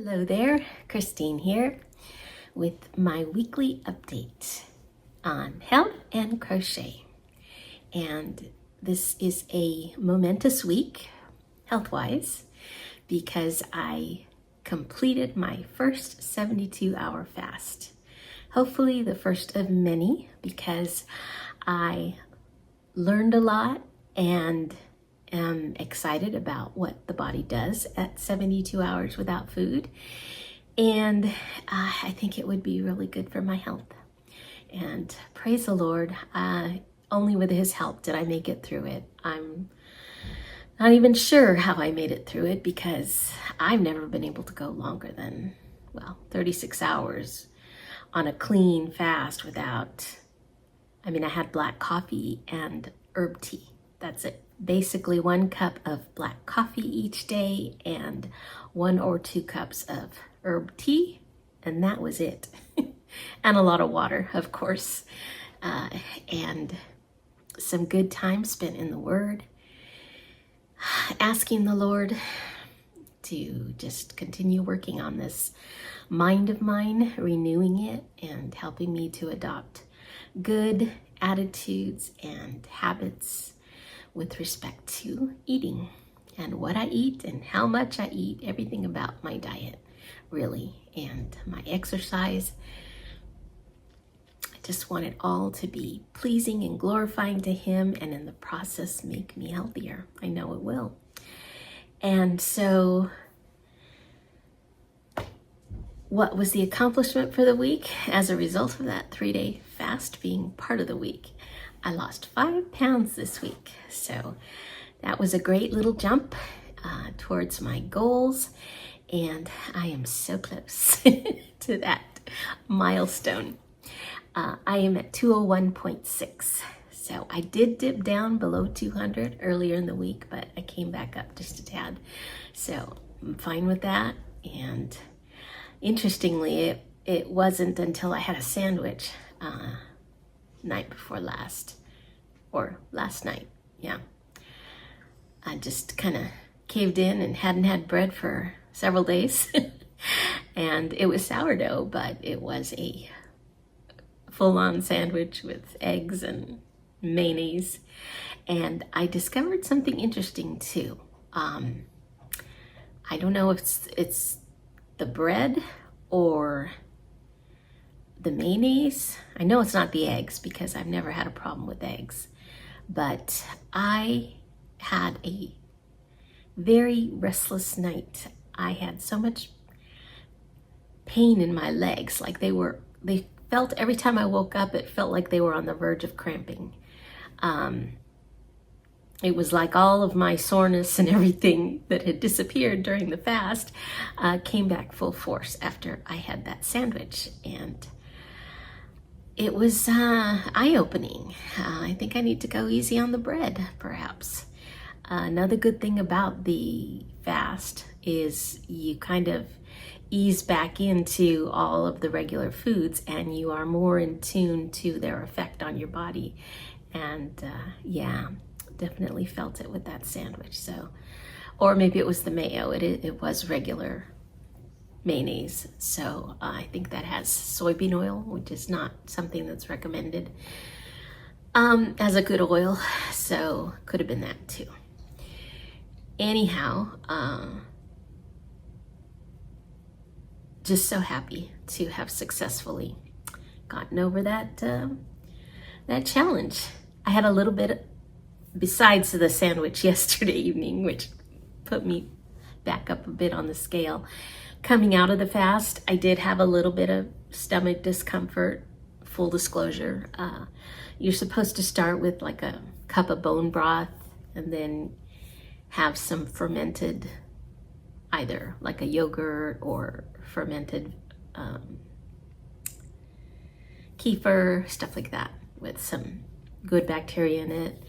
Hello there, Christine here with my weekly update on health and crochet. And this is a momentous week, health-wise, because I completed my first 72-hour fast. Hopefully the first of many, because I learned a lot and am excited about what the body does at 72 hours without food. And I think it would be really good for my health. And praise the Lord, only with His help did I make it through it. I'm not even sure how I made it through it, because I've never been able to go longer than, 36 hours on a clean fast without, I had black coffee and herb tea. That's it. Basically 1 cup of black coffee each day and 1 or 2 cups of herb tea, and that was it. And a lot of water, of course, and some good time spent in the Word, asking the Lord to just continue working on this mind of mine, renewing it and helping me to adopt good attitudes and habits with respect to eating and what I eat and how much I eat, everything about my diet, really, and my exercise. I just want it all to be pleasing and glorifying to Him, and in the process make me healthier. I know it will. And so what was the accomplishment for the week as a result of that 3-day fast being part of the week? I lost 5 pounds this week, so that was a great little jump towards my goals, and I am so close to that milestone. I am at 201.6, so I did dip down below 200 earlier in the week, but I came back up just a tad, so I'm fine with that. And interestingly, it wasn't until I had a sandwich night before last night. Yeah. I just kind of caved in and hadn't had bread for several days. And it was sourdough, but it was a full-on sandwich with eggs and mayonnaise. And I discovered something interesting too. I don't know if it's the bread or the mayonnaise. I know it's not the eggs, because I've never had a problem with eggs, but I had a very restless night. I had so much pain in my legs, like they felt, every time I woke up, it felt like they were on the verge of cramping. It was like all of my soreness and everything that had disappeared during the fast came back full force after I had that sandwich. And it was eye-opening. I think I need to go easy on the bread, perhaps. Another good thing about the fast is you kind of ease back into all of the regular foods, and you are more in tune to their effect on your body. And yeah, definitely felt it with that sandwich. So, or maybe it was the mayo. It was regular mayonnaise, so I think that has soybean oil, which is not something that's recommended as a good oil, so could have been that too. Anyhow, just so happy to have successfully gotten over that challenge. I had a little bit besides the sandwich yesterday evening, which put me back up a bit on the scale. Coming out of the fast, I did have a little bit of stomach discomfort. Full disclosure, you're supposed to start with like a cup of bone broth and then have some fermented, either like a yogurt or fermented kefir, stuff like that, with some good bacteria in it.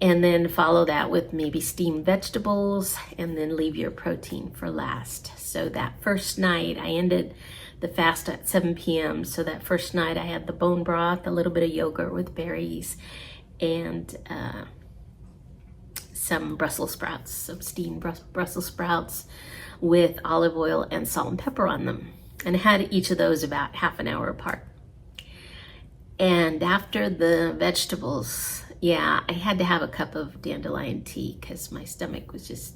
And then follow that with maybe steamed vegetables, and then leave your protein for last. So that first night, I ended the fast at 7 p.m. So that first night I had the bone broth, a little bit of yogurt with berries, and some Brussels sprouts, some steamed Brussels sprouts, with olive oil and salt and pepper on them. And I had each of those about half an hour apart. And after the vegetables, yeah, I had to have a cup of dandelion tea because my stomach was just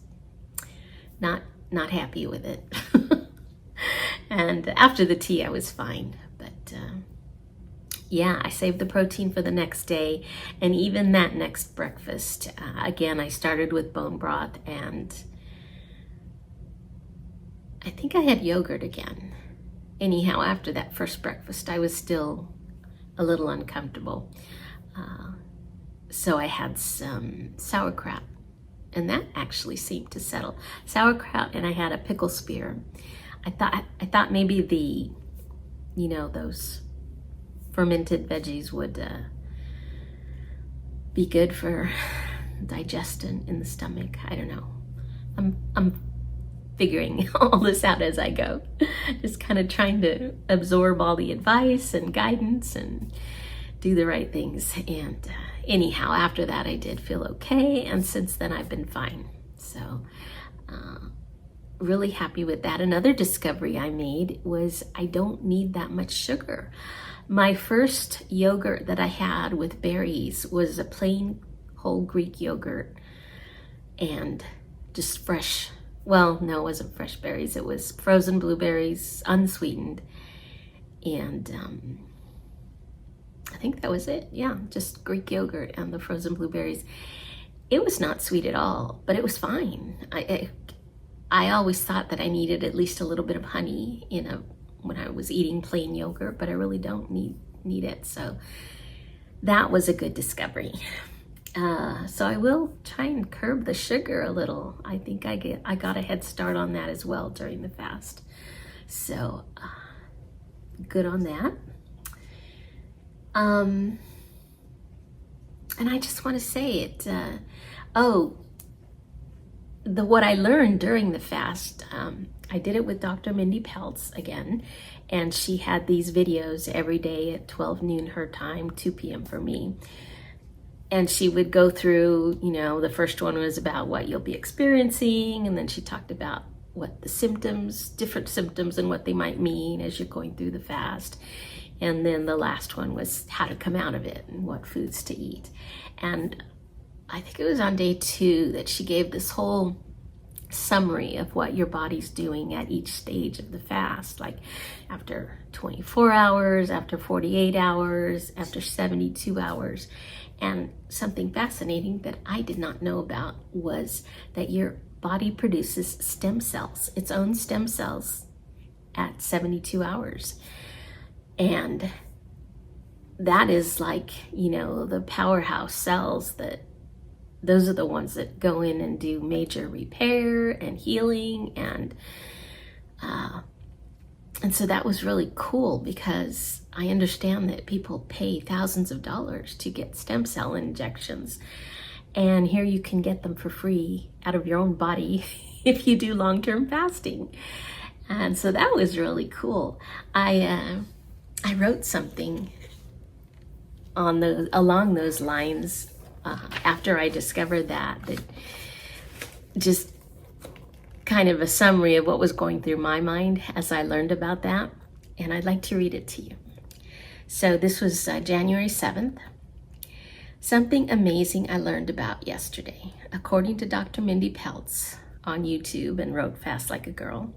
not happy with it. And after the tea, I was fine. But yeah, I saved the protein for the next day. And even that next breakfast, again, I started with bone broth, and I think I had yogurt again. Anyhow, after that first breakfast, I was still a little uncomfortable. So I had some sauerkraut, and that actually seemed to settle. Sauerkraut, and I had a pickle spear. I thought maybe the, those fermented veggies would be good for digestion in the stomach. I don't know. I'm figuring all this out as I go. Just kind of trying to absorb all the advice and guidance and do the right things. And anyhow, after that, I did feel okay. And since then, I've been fine. So really happy with that. Another discovery I made was I don't need that much sugar. My first yogurt that I had with berries was a plain whole Greek yogurt and just fresh. Well, no, it wasn't fresh berries. It was frozen blueberries, unsweetened. And I think that was it. Yeah, just Greek yogurt and the frozen blueberries. It was not sweet at all, but it was fine. I always thought that I needed at least a little bit of honey when I was eating plain yogurt, but I really don't need it. So that was a good discovery. So I will try and curb the sugar a little. I think I got a head start on that as well during the fast. So good on that. And I just want to say it. What I learned during the fast, I did it with Dr. Mindy Peltz again, and she had these videos every day at 12 noon her time, 2 p.m. for me. And she would go through, the first one was about what you'll be experiencing, and then she talked about what the symptoms, different symptoms and what they might mean as you're going through the fast. And then the last one was how to come out of it and what foods to eat. And I think it was on day 2 that she gave this whole summary of what your body's doing at each stage of the fast, like after 24 hours, after 48 hours, after 72 hours. And something fascinating that I did not know about was that your body produces stem cells, its own stem cells at 72 hours. And that is like, the powerhouse cells those are the ones that go in and do major repair and healing. And so that was really cool because I understand that people pay thousands of dollars to get stem cell injections. And here you can get them for free out of your own body if you do long-term fasting. And so that was really cool. I wrote something along those lines after I discovered that just kind of a summary of what was going through my mind as I learned about that. And I'd like to read it to you. So this was January 7th. Something amazing I learned about yesterday. According to Dr. Mindy Peltz on YouTube and wrote Fast Like a Girl,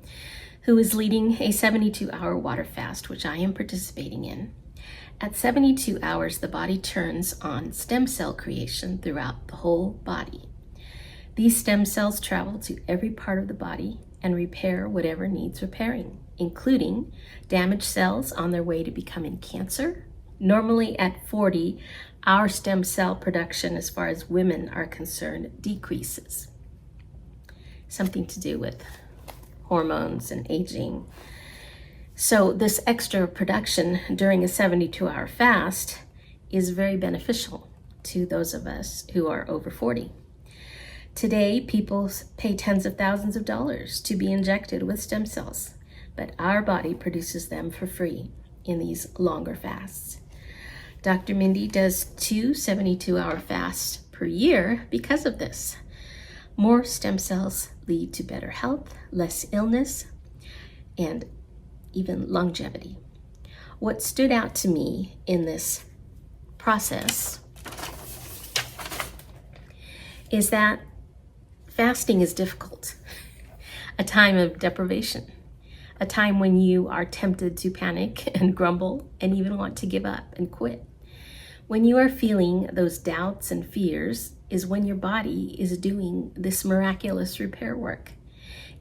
who is leading a 72-hour water fast, which I am participating in. At 72 hours, the body turns on stem cell creation throughout the whole body. These stem cells travel to every part of the body and repair whatever needs repairing, including damaged cells on their way to becoming cancer. Normally at 40, our stem cell production, as far as women are concerned, decreases. Something to do with hormones and aging. So this extra production during a 72-hour fast is very beneficial to those of us who are over 40. Today, people pay tens of thousands of dollars to be injected with stem cells, but our body produces them for free in these longer fasts. Dr. Mindy does 2 72-hour fasts per year because of this. More stem cells lead to better health, less illness, and even longevity. What stood out to me in this process is that fasting is difficult, a time of deprivation, a time when you are tempted to panic and grumble and even want to give up and quit. When you are feeling those doubts and fears is when your body is doing this miraculous repair work.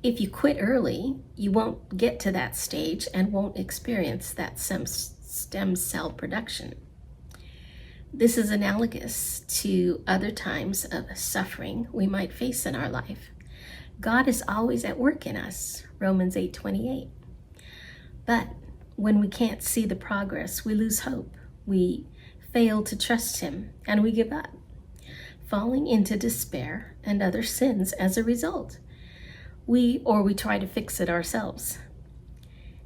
If you quit early, you won't get to that stage and won't experience that stem cell production. This is analogous to other times of suffering we might face in our life. God is always at work in us, Romans 8:28. But when we can't see the progress, we lose hope. We fail to trust Him and we give up, falling into despair and other sins as a result. We try to fix it ourselves.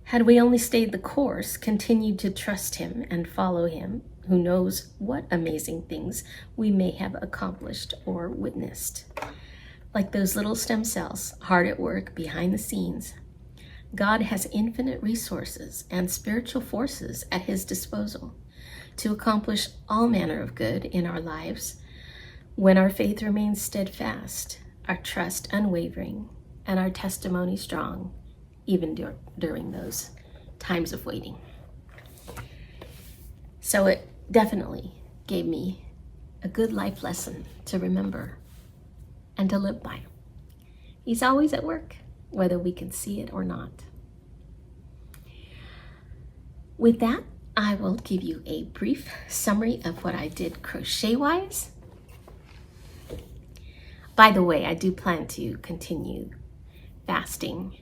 Had we only stayed the course, continued to trust Him and follow Him, who knows what amazing things we may have accomplished or witnessed. Like those little stem cells hard at work behind the scenes, God has infinite resources and spiritual forces at His disposal to accomplish all manner of good in our lives when our faith remains steadfast, our trust unwavering, and our testimony strong, even during those times of waiting. So it definitely gave me a good life lesson to remember and to live by. He's always at work, whether we can see it or not. With that, I will give you a brief summary of what I did crochet-wise. By the way, I do plan to continue fasting.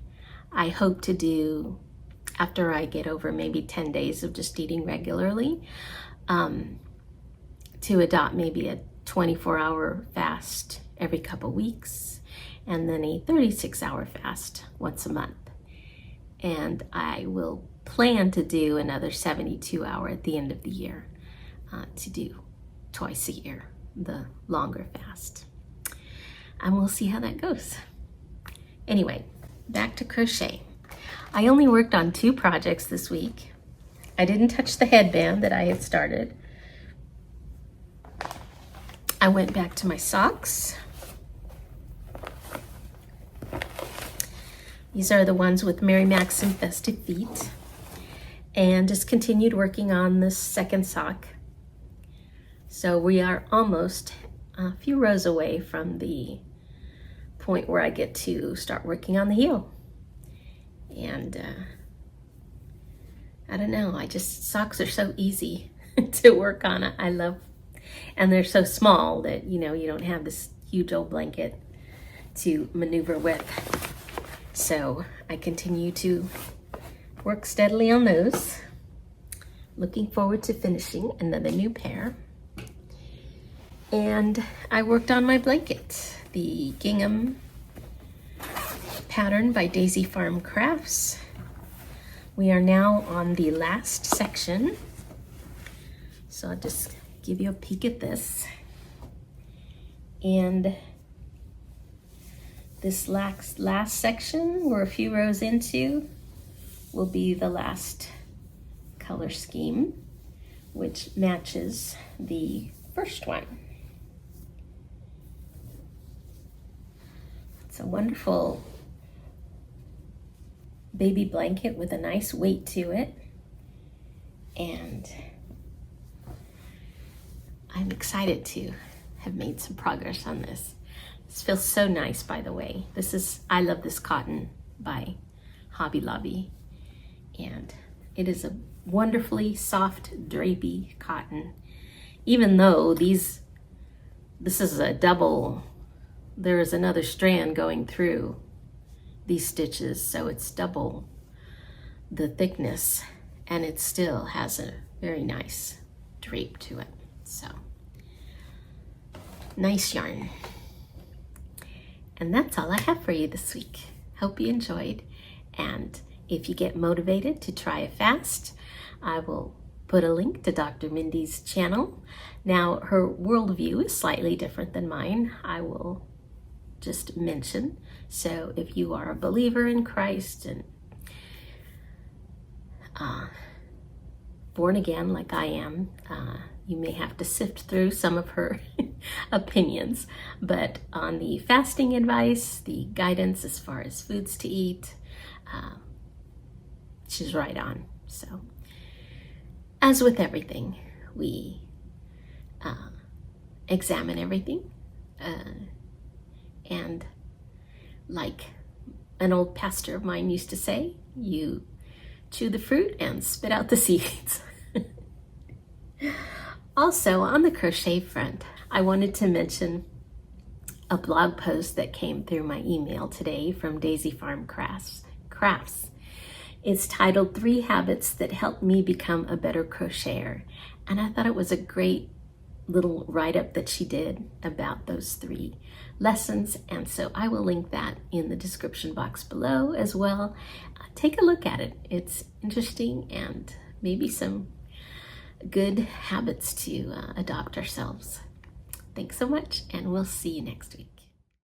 I hope to do, after I get over maybe 10 days of just eating regularly, to adopt maybe a 24-hour fast every couple weeks, and then a 36-hour fast once a month. And I will plan to do another 72-hour at the end of the year, to do twice a year, the longer fast. And we'll see how that goes. Anyway, back to crochet. I only worked on 2 projects this week. I didn't touch the headband that I had started. I went back to my socks. These are the ones with Mary Maxim Festive Feet. And just continued working on this second sock. So we are almost a few rows away from the point where I get to start working on the heel. And I don't know, socks are so easy to work on. I love, and they're so small that, you don't have this huge old blanket to maneuver with. So I continue to work steadily on those. Looking forward to finishing another new pair. And I worked on my blanket, the gingham pattern by Daisy Farm Crafts. We are now on the last section. So I'll just give you a peek at this. And this last section, we're a few rows into, will be the last color scheme, which matches the first one. It's a wonderful baby blanket with a nice weight to it. And I'm excited to have made some progress on this. This feels so nice, by the way. I love this cotton by Hobby Lobby. And it is a wonderfully soft, drapey cotton. Even though this is a double, there is another strand going through these stitches, so it's double the thickness, and it still has a very nice drape to it. So, nice yarn. And that's all I have for you this week. Hope you enjoyed, and if you get motivated to try a fast, I will put a link to Dr. Mindy's channel. Now, her worldview is slightly different than mine. I will just mention So if you are a believer in Christ and born again like I am, you may have to sift through some of her opinions. But on the fasting advice, the guidance as far as foods to eat, she's right on. So as with everything, we examine everything, and like an old pastor of mine used to say, you chew the fruit and spit out the seeds. Also, on the crochet front, I wanted to mention a blog post that came through my email today from Daisy Farm Crafts. It's titled 3 Habits That Helped Me Become a Better Crocheter. And I thought it was a great little write-up that she did about those 3 lessons. And so I will link that in the description box below as well. Take a look at it. It's interesting and maybe some good habits to adopt ourselves. Thanks so much, and we'll see you next week.